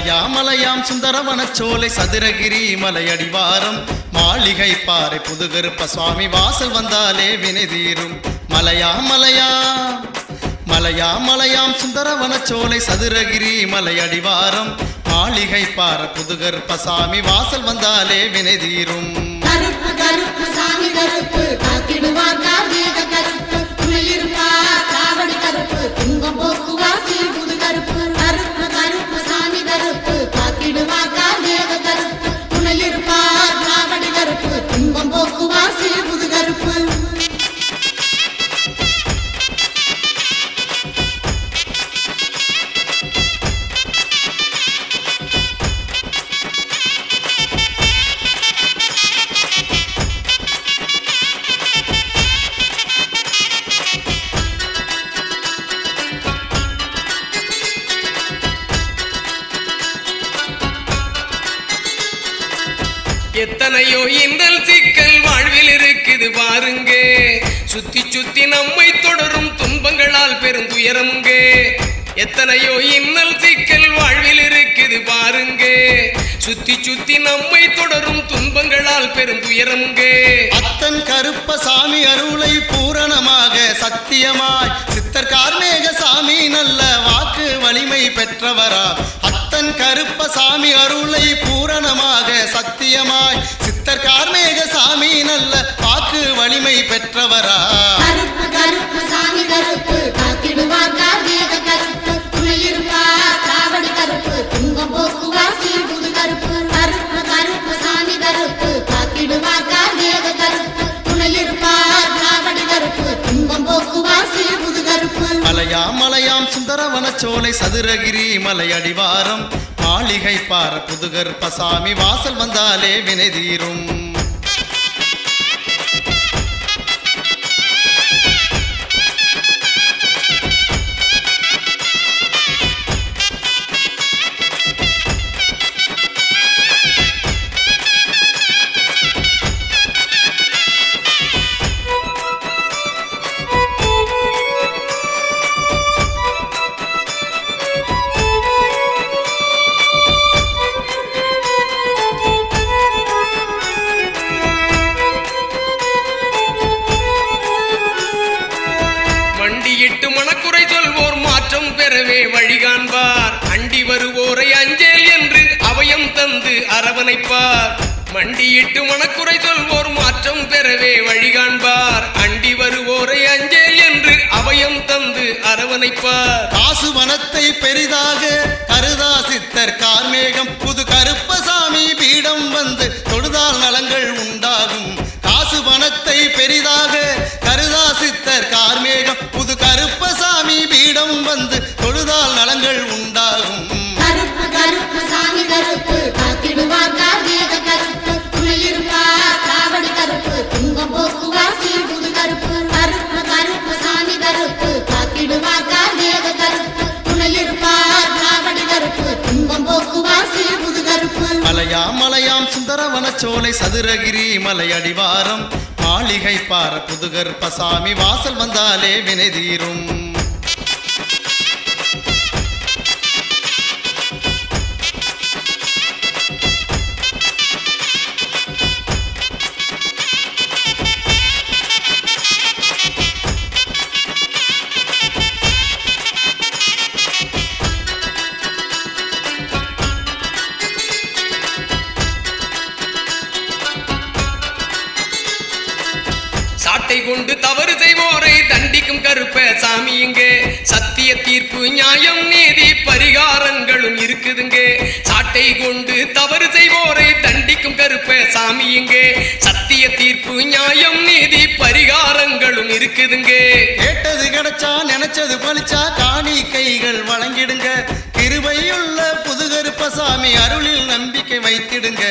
மலையாம் சுந்தரவனச்சோலை சதுரகிரி மலையடிவாரம் மாளிகை பாறை புதுகருப்ப சுவாமி வாசல் வந்தாலே வினை தீரும். மலையாம் சுந்தரவனச்சோலை சதுரகிரி மலையடிவாரம் மாளிகை பாறை புதுகருப்ப சாமி வாசல் வந்தாலே வினை தீரும். கருப்பு கருப்பு சாமி கருப்பு காத்திடுவார் கார்மேக கருப்பு துணையிருப்பார் காவடி கருப்பு துன்பம் போக்குவார் புது கருப்பு. கருப்பு கருப்பு சாமி கருப்பு காத்திடுவார் கார்மேக கருப்பு துணையிருப்பார் காவடி கருப்பு துன்பம் போக்குவார் புது கருப்பு. எத்தனையோ இன்னல் சிக்கல் வாழ்வில் இருக்குது பாருங்க, சுத்தி சுத்தி நம்மை தொடரும் துன்பங்களால் பெருந்துயரமுங்க. எத்தனையோ இன்னல் சிக்கல் வாழ்வில் இருக்குது பாருங்க, சுத்தி சுத்தி நம்மை தொடரும் துன்பங்களால் பெருந்துயரமுங்க. அத்தன் கருப்ப சாமி அருளை பூரணமாக சத்தியமாய் சித்தர் கார்மேக சாமி நல்ல வாக்கு வலிமை பெற்றவரா. அத்தன் கருப்ப சாமி அருளை பூரணமாக சத்தியமாய் சித்தர் கார்மேக சாமி நல்ல வாக்கு வலிமை பெற்றவரா. கருப்பு கருப்பு சாமி கருப்பு காத்திடுவார் கார்மேக கருப்பு துணையிருப்பார் காவடி கருப்பு துன்பம் போக்குவார் புது கருப்பு. கருப்பு கருப்பு சாமி கருப்பு காத்திடுவார் கார்மேக கருப்பு துணையிருப்பார் காவடி கருப்பு துன்பம் போக்குவார் புது கருப்பு. மலையாம் சுந்தரவனச்சோலை சதுரகிரி மலையடிவாரம் மாளிகை பாறை புதுகருப்ப சாமி வாசல் வந்தாலே வினை தீரும். மண்டியிட்டு மனக்குறை சொல்வோர் மாற்றம் பெறவே வழிகாண்பார், அண்டி வருவோரை அஞ்சேல் என்று அபயம் தந்து அரவணைப்பார். மண்டியிட்டு மனக்குறை சொல்வோர் மாற்றம் பெறவே வழிகாண்பார், அண்டி வருவோரை அஞ்சேல் என்று அபயம் தந்து அரவணைப்பார். காசு வனத்தை பெரிதாக கருதா சித்தர் கார்மேகம் புது கருப்பசாமி பீடம் வந்து தொழுதால் நலங்கள் உண்டாகும். காசு வனத்தை பெரிதாக கருதா சித்தர் கார்மேகம் புது கருப்பசாமி பீடம் வந்து தொழுதால் நலங்கள் உண்டாகும். கருப்பு கருப்பு சாமி கருப்பு காத்திடுவார் கார்மேக கருப்பு துணையிருப்பார் காவடி கருப்பு துன்பம் போக்குவார் புது கருப்பு. கருப்பு கருப்பு சாமி கருப்பு காத்திடுவார் கார்மேக கருப்பு துணையிருப்பார் காவடி கருப்பு துன்பம் போக்குவார் புது கருப்பு. மலையாம் சுந்தரவனச்சோலை சதுரகிரி மலையடிவாரம் மாளிகை பாறை புதுகருப்ப சாமி வாசல் வந்தாலே வினை தீரும். சாட்டை கொண்டு தவறு செய்வோரை தண்டிக்கும் கருப்ப சாமி இங்கே, சத்திய தீர்ப்பு நியாயம் நீதி பரிகாரங்களும் இருக்குதுங்க. சாட்டை கொண்டு தவறு செய்வோரை தண்டிக்கும் கருப்ப சாமி இங்கே, சத்திய தீர்ப்பு நியாயம் நீதி பரிகாரங்களும் இருக்குதுங்க. கேட்டது கிடைச்சா நினைச்சது பலிச்சா காணிக்கைகள் வழங்கிடுங்க. கிருபையுள்ள புதுகருப்பசாமி அருளில் நம்பிக்கை வைத்திடுங்க.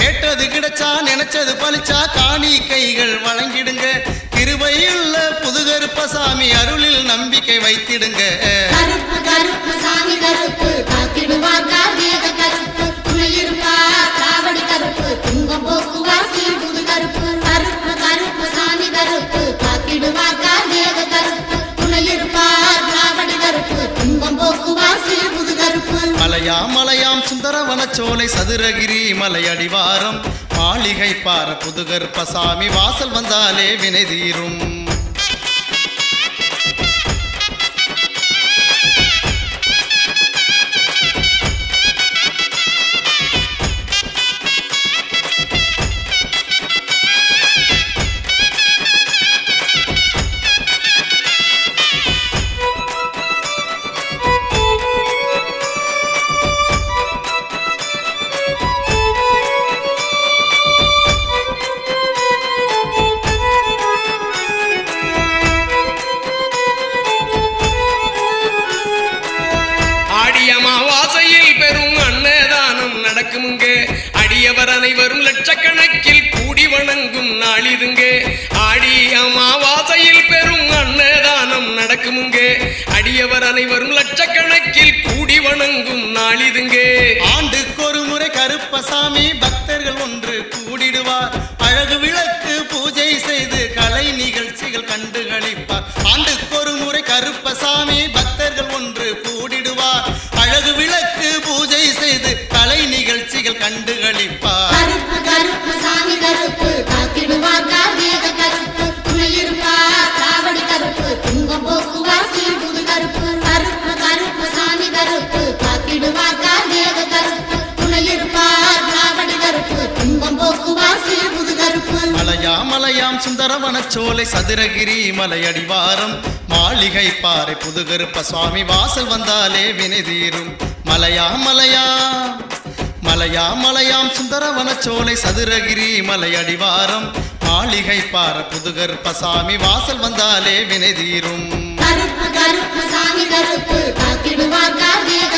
கேட்டது கிடைச்சா நினைச்சது பலிச்சா காணிக்கைகள் வழங்கிடுங்க. கிருபையுள்ள புதுகருப்பசாமி அருளில் நம்பிக்கை வைத்திடுங்க. கருப்பு கருப்பு சாமி கருப்பு காத்திடுவார் கார்மேக கருப்பு துணையிருப்பார் காவடி கருப்பு துன்பம் போக்குவார் புது கருப்பு. கருப்பு கருப்பு சாமி கருப்பு காத்திடுவார் கார்மேக கருப்பு துணையிருப்பார் காவடி கருப்பு துன்பம் போக்குவார் புது கருப்பு. மலையாம் சுந்தரவனச்சோலை சதுரகிரி மலை அடிவாரம் மாளிகை பார புதுகருப்பசாமி வாசல் வந்தாலே வினை தீரும். அமாவாசையில் பெரும் அன்னதானம் நடக்குமுங்க. அடியவர் அனைவரும் லட்சக்கணக்கில் கூடி வணங்கும் நாளிதுங்க. ஆடி அமாவாசையில் பெரும் அன்னதானம் நடக்குமுங்க. அடியவர் அனைவரும் லட்சக்கணக்கில் கூடி வணங்கும் நாளிதுங்க. ஆண்டுக்கொரு முறை கருப்பசாமி பக்தர்கள் ஒன்று கூடிடுவார். அழகு விளக்கு பூஜை செய்து கலை நிகழ்ச்சிகள் கண்டு களிப்பார். ஆண்டுக்கொரு முறை கருப்பசாமி பக்தர்கள் ஒன்று கூடிடுவார். அழகு விளக்கு பூஜை செய்து கலை நிகழ்ச்சிகள் கண்டு களிப்பார். கருப்பு கருப்பு சாமி கருப்பு காத்திடுவார் கார்மேக கருப்பு துணையிருப்பார் காவடி கருப்பு துன்பம் போக்குவார் சீழ்புது கருப்பு. கருப்பு கருப்பு சாமி கருப்பு காத்திடுவார் கார்மேக கருப்பு துணையிருப்பார் காவடி கருப்பு துன்பம் போக்குவார் சீழ்புது கருப்பு. மலையாம் சுந்தரவனச்சோலை சதுரகிரி மலை அடிவாரம் மாளிகை பாறை புதுகருப்பசாமி வாசல் வந்தாலே வினை தீரும். மலையாம் சுந்தரவனச்சோலை சதுரகிரி மலை அடிவாரம் மாளிகை பாறை புதுகருப்பசாமி வாசல் வந்தாலே வினை தீரும். கருப்பு கருப்பு சாமி கருப்பு காத்திடுவார் கார்மேக